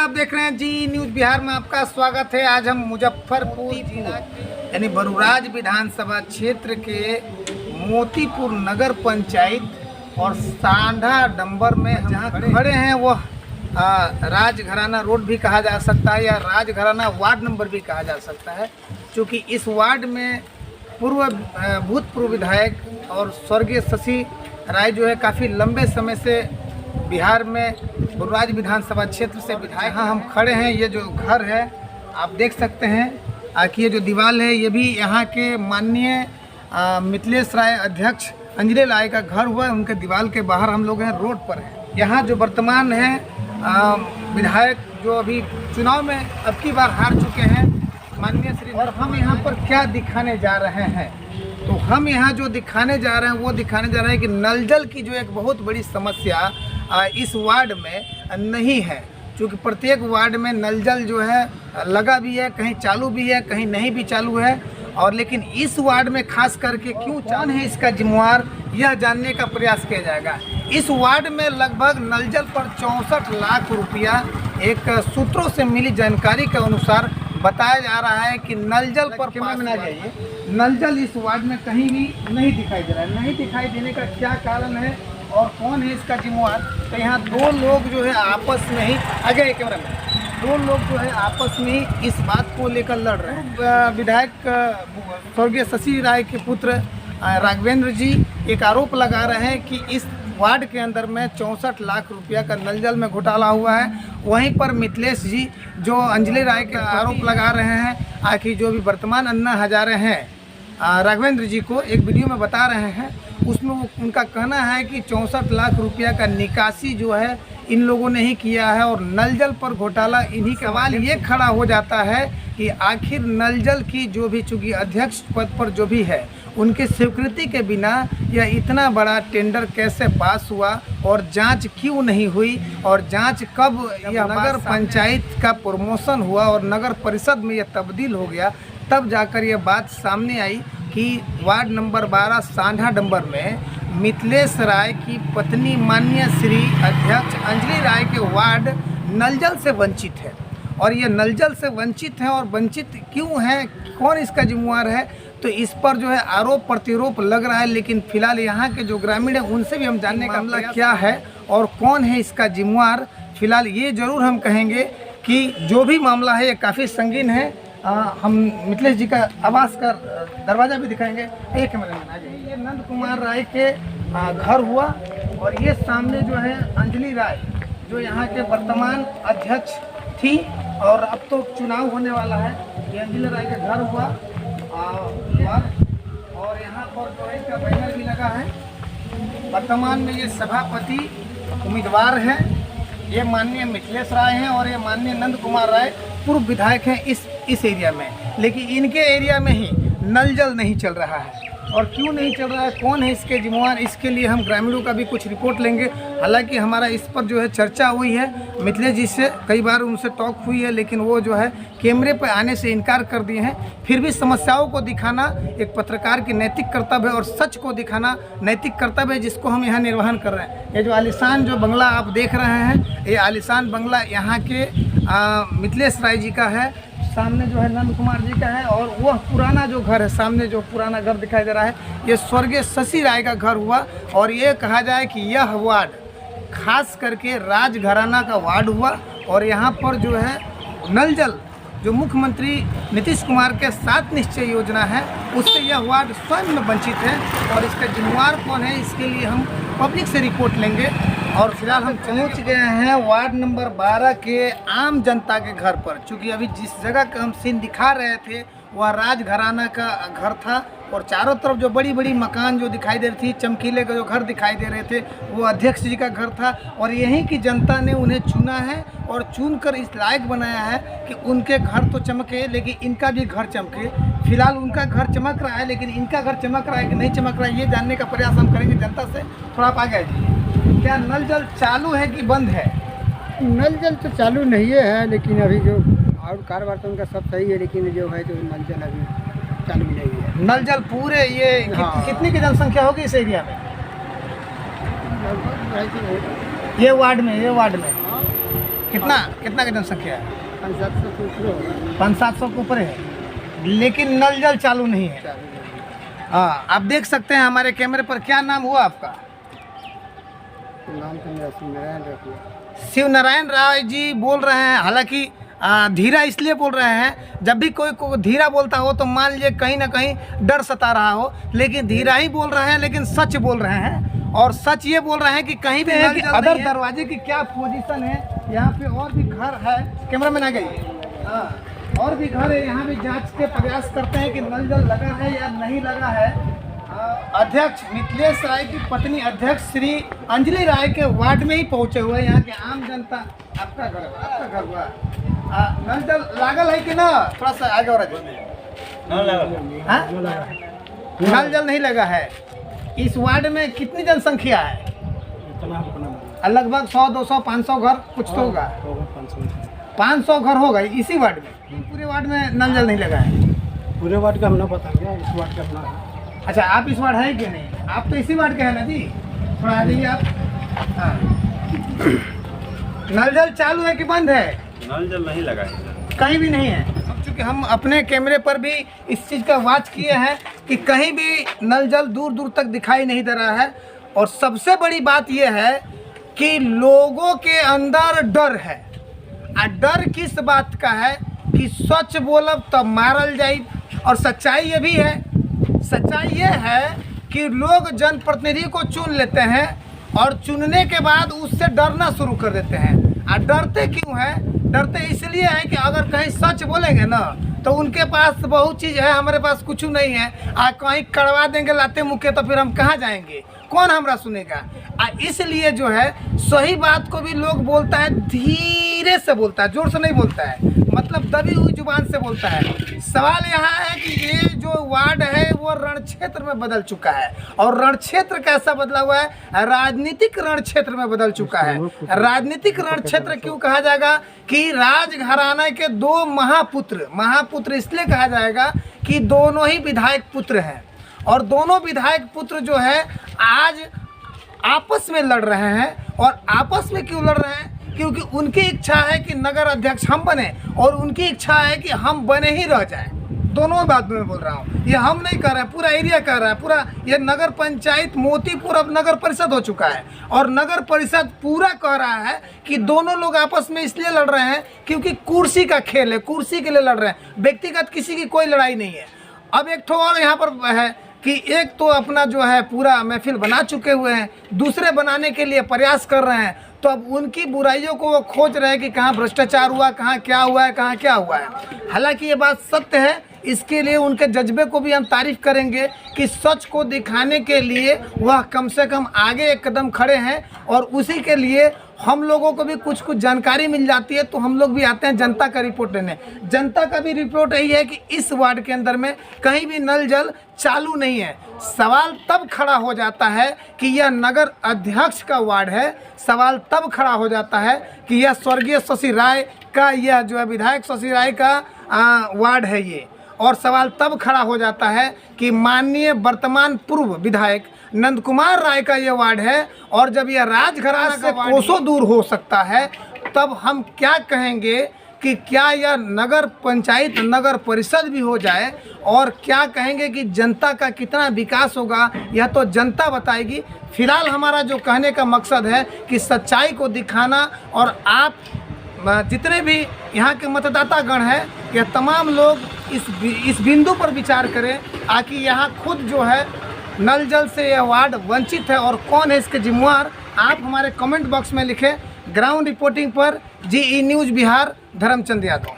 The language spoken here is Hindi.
आप देख रहे हैं जी न्यूज़ बिहार में आपका स्वागत है। आज हम मुजफ्फरपुर जिला यानी बरूराज विधानसभा क्षेत्र के मोतीपुर नगर पंचायत और सांढा डंबर में जहाँ खड़े हैं वो राजघराना रोड भी कहा जा सकता है या राजघराना वार्ड नंबर भी कहा जा सकता है, क्योंकि इस वार्ड में भूतपूर्व विधायक और स्वर्गीय शशि राय जो है काफ़ी लंबे समय से बिहार में बरूराज विधानसभा क्षेत्र से विधायक। हाँ, हम खड़े हैं। ये जो घर है आप देख सकते हैं कि ये जो दीवार है ये भी यहाँ के माननीय मिथिलेश राय अध्यक्ष अंजलि राय का घर हुआ है। उनके दीवार के बाहर हम लोग हैं, रोड पर हैं। यहाँ जो वर्तमान है विधायक जो अभी चुनाव में अब की बार हार चुके हैं माननीय श्री, और हम यहाँ पर क्या दिखाने जा रहे हैं, तो हम यहाँ जो दिखाने जा रहे हैं वो दिखाने जा रहे हैं कि नल जल की जो एक बहुत बड़ी समस्या इस वार्ड में नहीं है, क्योंकि प्रत्येक वार्ड में नल जल जो है लगा भी है, कहीं चालू भी है, कहीं नहीं भी चालू है। और लेकिन इस वार्ड में खास करके क्यों कौन है इसका जिम्मेवार, यह जानने का प्रयास किया जाएगा। इस वार्ड में लगभग नल जल पर 64 लाख रुपया एक सूत्रों से मिली जानकारी के अनुसार बताया जा रहा है कि नल जल पर कैमरा में ना जाइए, नल जल इस वार्ड में कहीं भी नहीं दिखाई दे रहा है। नहीं दिखाई देने का क्या कारण है और कौन है इसका जिम्मेवार, तो यहाँ दो लोग जो है आपस में ही आगे कैमरा में दो लोग जो है आपस में ही इस बात को लेकर लड़ रहे हैं। विधायक स्वर्गीय शशि राय के पुत्र राघवेंद्र जी एक आरोप लगा रहे हैं कि इस वार्ड के अंदर में 64 लाख रुपया का नल जल में घोटाला हुआ है। वहीं पर मिथिलेश जी जो अंजलि राय के आरोप लगा रहे हैं कि जो भी वर्तमान अन्ना हजारे हैं राघवेंद्र जी को एक वीडियो में बता रहे हैं, उसमें वो उनका कहना है कि 64 लाख रुपया का निकासी जो है इन लोगों ने ही किया है और नल जल पर घोटाला इन्हीं का। सवाल ये खड़ा हो जाता है कि आखिर नल जल की जो भी, चूँकि अध्यक्ष पद पर जो भी है, उनके स्वीकृति के बिना यह इतना बड़ा टेंडर कैसे पास हुआ और जांच क्यों नहीं हुई, और जांच कब यह नगर पंचायत का प्रमोशन हुआ और नगर परिषद में यह तब्दील हो गया, तब जाकर यह बात सामने आई कि वार्ड नंबर 12 सांढा डंबर में मिथिलेश राय की पत्नी माननीय श्री अध्यक्ष अंजलि राय के वार्ड नल जल से वंचित है। और ये नल जल से वंचित है और वंचित क्यों है, कौन इसका जिम्मेवार है, तो इस पर जो है आरोप प्रतिरोप लग रहा है। लेकिन फिलहाल यहाँ के जो ग्रामीण हैं उनसे भी हम जानने का मामला क्या है और कौन है इसका जिम्मेवार। फिलहाल ये ज़रूर हम कहेंगे कि जो भी मामला है ये काफ़ी संगीन है। हम मिथिलेश जी का आवास का दरवाज़ा भी दिखाएंगे। एक कैमरा में आ जाइए। ये नंद कुमार राय के घर हुआ और ये सामने जो है अंजलि राय जो यहाँ के वर्तमान अध्यक्ष थी और अब तो चुनाव होने वाला है। ये अंजलि राय का घर हुआ और यहाँ पर जो है इसका बैनर भी लगा है। वर्तमान में ये सभापति उम्मीदवार हैं, ये माननीय मिथिलेश राय हैं और ये माननीय नंद कुमार राय पूर्व विधायक हैं इस एरिया में। लेकिन इनके एरिया में ही नल जल नहीं चल रहा है, और क्यों नहीं चल रहा है, कौन है इसके जिम्मेवार, इसके लिए हम ग्रामीणों का भी कुछ रिपोर्ट लेंगे। हालांकि हमारा इस पर जो है चर्चा हुई है, मिथिलेश जी से कई बार उनसे टॉक हुई है, लेकिन वो जो है कैमरे पर आने से इनकार कर दिए हैं। फिर भी समस्याओं को दिखाना एक पत्रकार की नैतिक कर्तव्य है और सच को दिखाना नैतिक कर्तव्य है, जिसको हम यहाँ निर्वहन कर रहे हैं। ये जो आलिशान जो बंगला आप देख रहे हैं, ये आलिशान बंगला यहाँ के मिथिलेश राय जी का है, सामने जो है नंद कुमार जी का है, और वह पुराना जो घर है, सामने जो पुराना घर दिखाई दे रहा है, ये स्वर्गीय शशि राय का घर हुआ। और ये कहा जाए कि यह वार्ड खास करके राजघराना का वार्ड हुआ और यहाँ पर जो है नल जल जो मुख्यमंत्री नीतीश कुमार के 7 निश्चय योजना है उससे यह वार्ड स्वयं में वंचित है। और इसका जिम्मेवार कौन है, इसके लिए हम पब्लिक से रिपोर्ट लेंगे। और फिलहाल हम पहुंच गए हैं वार्ड नंबर 12 के आम जनता के घर पर, क्योंकि अभी जिस जगह का हम सीन दिखा रहे थे वह राजघराना का घर था और चारों तरफ जो बड़ी बड़ी मकान जो दिखाई दे रही थी, चमकीले का जो घर दिखाई दे रहे थे, वो अध्यक्ष जी का घर था। और यहीं की जनता ने उन्हें चुना है और चुनकर इस लायक बनाया है कि उनके घर तो चमके लेकिन इनका भी घर चमके। फिलहाल उनका घर चमक रहा है, लेकिन इनका घर चमक रहा है कि नहीं चमक रहा है, ये जानने का प्रयास हम करेंगे जनता से। थोड़ा आप आगे आइए। क्या नल जल चालू है कि बंद है? नल जल तो चालू नहीं है, लेकिन अभी जो और कारोबार तो उनका सब सही है, लेकिन जो है जो नल जल अभी चालू नहीं है। नल जल पूरे ये कितनी की जनसंख्या होगी इस एरिया में? ये वार्ड में कितना कितना की जनसंख्या है? 500-700 के ऊपर होगा। 500-700 के ऊपर है, लेकिन नल जल चालू नहीं है। चालू नहीं। हाँ, आप देख सकते हैं हमारे कैमरे पर। क्या नाम हुआ आपका? तो नाम तो मेरा शिवनारायण रखिए। शिव नारायण राय जी बोल रहे हैं। हालांकि धीरा इसलिए बोल रहे हैं, जब भी कोई धीरा बोलता हो तो मान लीजिए कहीं ना कहीं डर सता रहा हो, लेकिन धीरा ही बोल रहे हैं, लेकिन सच बोल रहे हैं। और सच ये बोल रहे हैं कि कहीं भी है कि अदर दरवाजे की क्या पोजीशन है। यहाँ पे और भी घर है, कैमरा में ना गई। हाँ, और भी घर है, यहाँ भी जांच के प्रयास करते हैं कि नल जल लगा है या नहीं लगा है। अध्यक्ष मिथिलेश राय की पत्नी अध्यक्ष श्री अंजलि राय के वार्ड में ही पहुंचे हुए यहाँ के आम जनता। आपका घर हुआ नल जल लागल है कि ना? थोड़ा सा आगे और नल जल नहीं लगा है। इस वार्ड में कितनी जनसंख्या है? लगभग 100, 200, 500 घर कुछ तो होगा। 500 घर होगा इसी वार्ड में। पूरे वार्ड में नल जल नहीं लगा है। पूरे वार्ड का हमने पता किया, इस वार्ड का अपना। अच्छा, आप इस वार्ड है कि नहीं? आप तो इसी वार्ड के हैं ना जी। थोड़ा आ जाइए आप। हाँ, नल जल चालू है कि बंद है? नल जल नहीं लगा है, कहीं भी नहीं है। अब चूँकि हम अपने कैमरे पर भी इस चीज़ का वॉच किए हैं कि कहीं भी नल जल दूर दूर तक दिखाई नहीं दे रहा है। और सबसे बड़ी बात यह है कि लोगों के अंदर डर है। और डर किस बात का है कि सच बोलब तब मारल जाए। और सच्चाई ये भी है, सच्चाई ये है कि लोग जनप्रतिनिधि को चुन लेते हैं और चुनने के बाद उससे डरना शुरू कर देते हैं। और डरते क्यों हैं? डरते इसलिए हैं कि अगर कहीं सच बोलेंगे ना तो उनके पास बहुत चीज़ है, हमारे पास कुछ नहीं है। कहीं कड़वा देंगे लाते मुँह के तो फिर हम कहाँ जाएंगे? कौन हमरा सुनेगा? इसलिए जो है सही बात को भी लोग बोलता है, धीरे से बोलता है, जोर से नहीं बोलता है, मतलब दबी हुई जुबान से बोलता है। सवाल यहाँ है कि ये जो वार्ड है वो रण क्षेत्र में बदल चुका है। और रण क्षेत्र कैसा बदला हुआ है? राजनीतिक रण क्षेत्र में बदल चुका है। राजनीतिक रण क्षेत्र क्यों कहा जाएगा? कि राजघराना के दो महापुत्र इसलिए कहा जाएगा कि दोनों ही विधायक पुत्र हैं। और दोनों विधायक पुत्र जो है आज आपस में लड़ रहे हैं। और आपस में क्यों लड़ रहे हैं? क्योंकि उनकी इच्छा है कि नगर अध्यक्ष हम बने और उनकी इच्छा है कि हम बने ही रह जाएं। दोनों बात में बोल रहा हूँ, ये हम नहीं कर रहे हैं, पूरा एरिया कर रहा है। पूरा ये नगर पंचायत मोतीपुर अब नगर परिषद हो चुका है। और नगर परिषद पूरा कह रहा है कि दोनों लोग आपस में इसलिए लड़ रहे हैं क्योंकि कुर्सी का खेल है, कुर्सी के लिए लड़ रहे हैं। व्यक्तिगत किसी की कोई लड़ाई नहीं है। अब एक ठो और यहाँ पर है कि एक तो अपना जो है पूरा महफिल बना चुके हुए हैं, दूसरे बनाने के लिए प्रयास कर रहे हैं। तो अब उनकी बुराइयों को वो खोज रहे हैं कि कहाँ भ्रष्टाचार हुआ, कहाँ क्या हुआ है, कहाँ क्या हुआ है। हालांकि ये बात सत्य है, इसके लिए उनके जज्बे को भी हम तारीफ करेंगे कि सच को दिखाने के लिए वह कम से कम आगे एक कदम खड़े हैं। और उसी के लिए हम लोगों को भी कुछ जानकारी मिल जाती है तो हम लोग भी आते हैं जनता का रिपोर्ट लेने। जनता का भी रिपोर्ट यही है कि इस वार्ड के अंदर में कहीं भी नल जल चालू नहीं है। सवाल तब खड़ा हो जाता है कि यह नगर अध्यक्ष का वार्ड है। सवाल तब खड़ा हो जाता है कि यह स्वर्गीय शशि राय का, यह जो है विधायक शशि राय का वार्ड है ये। और सवाल तब खड़ा हो जाता है कि माननीय वर्तमान पूर्व विधायक नंद कुमार राय का ये वार्ड है। और जब यह राजघराना से कोसों दूर हो सकता है तब हम क्या कहेंगे कि क्या यह नगर पंचायत नगर परिषद भी हो जाए। और क्या कहेंगे कि जनता का कितना विकास होगा, यह तो जनता बताएगी। फिलहाल हमारा जो कहने का मकसद है कि सच्चाई को दिखाना। और आप जितने भी यहाँ के मतदातागण हैं, यह तमाम लोग इस बिंदु पर विचार करें ताकि यहाँ खुद जो है नल जल से यह वार्ड वंचित है और कौन है इसके जिम्मेवार, आप हमारे कमेंट बॉक्स में लिखें। ग्राउंड रिपोर्टिंग पर GE न्यूज़ बिहार, धर्मचंद यादव।